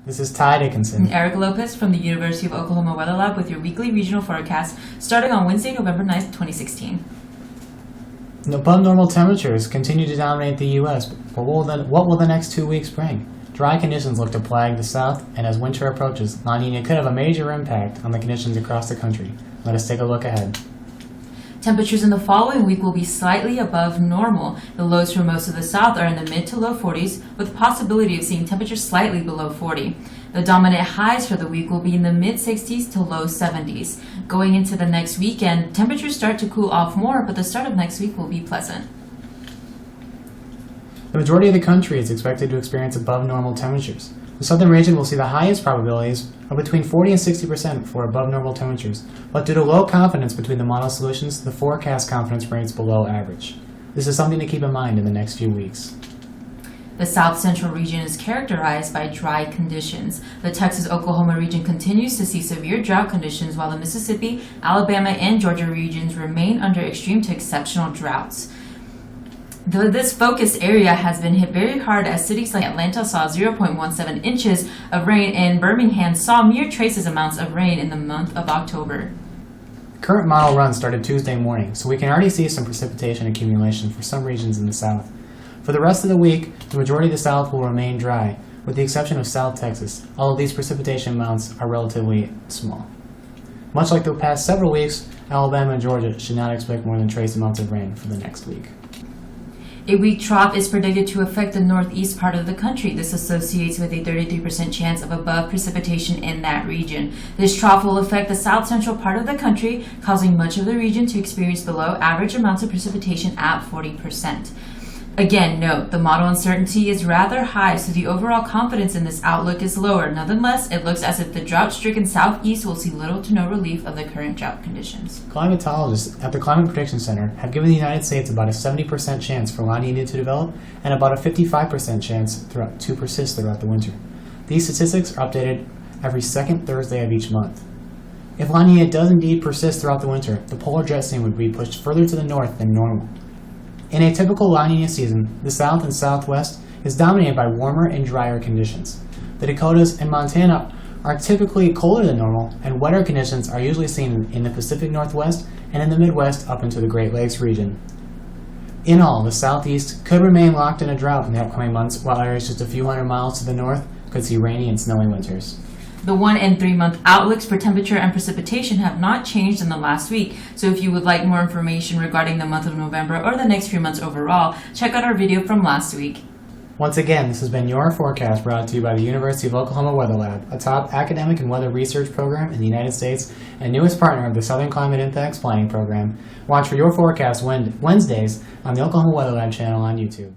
This is Ty Dickinson. And Eric Lopez from the University of Oklahoma Weather Lab with your weekly regional forecast starting on Wednesday, November 9th, 2016. Above normal temperatures continue to dominate the U.S., but what will the next 2 weeks bring? Dry conditions look to plague the South, and as winter approaches, La Nina could have a major impact on the conditions across the country. Let us take a look ahead. Temperatures in the following week will be slightly above normal. The lows for most of the South are in the mid to low 40s, with the possibility of seeing temperatures slightly below 40. The dominant highs for the week will be in the mid 60s to low 70s. Going into the next weekend, temperatures start to cool off more, but the start of next week will be pleasant. The majority of the country is expected to experience above normal temperatures. The southern region will see the highest probabilities of between 40 and 60% for above normal temperatures, but due to low confidence between the model solutions, the forecast confidence rates below average. This is something to keep in mind in the next few weeks. The south central region is characterized by dry conditions. The Texas-Oklahoma region continues to see severe drought conditions, while the Mississippi, Alabama, and Georgia regions remain under extreme to exceptional droughts. This focused area has been hit very hard, as cities like Atlanta saw 0.17 inches of rain and Birmingham saw mere traces amounts of rain in the month of October. Current model run started Tuesday morning, so we can already see some precipitation accumulation for some regions in the south. For the rest of the week, the majority of the south will remain dry, with the exception of South Texas. All of these precipitation amounts are relatively small. Much like the past several weeks, Alabama and Georgia should not expect more than trace amounts of rain for the next week. A weak trough is predicted to affect the northeast part of the country. This associates with a 33% chance of above precipitation in that region. This trough will affect the south central part of the country, causing much of the region to experience below average amounts of precipitation at 40%. Again, note, the model uncertainty is rather high, so the overall confidence in this outlook is lower. Nonetheless, it looks as if the drought-stricken southeast will see little to no relief of the current drought conditions. Climatologists at the Climate Prediction Center have given the United States about a 70% chance for La Nina to develop and about a 55% chance to persist throughout the winter. These statistics are updated every second Thursday of each month. If La Nina does indeed persist throughout the winter, the polar jet stream would be pushed further to the north than normal. In a typical La Nina season, the south and southwest is dominated by warmer and drier conditions. The Dakotas and Montana are typically colder than normal, and wetter conditions are usually seen in the Pacific Northwest and in the Midwest up into the Great Lakes region. In all, the southeast could remain locked in a drought in the upcoming months, while areas just a few hundred miles to the north could see rainy and snowy winters. The 1 and 3 month outlooks for temperature and precipitation have not changed in the last week, so if you would like more information regarding the month of November or the next few months overall, check out our video from last week. Once again, this has been your forecast brought to you by the University of Oklahoma Weather Lab, a top academic and weather research program in the United States and newest partner of the Southern Climate Impacts Planning Program. Watch for your forecast Wednesdays on the Oklahoma Weather Lab channel on YouTube.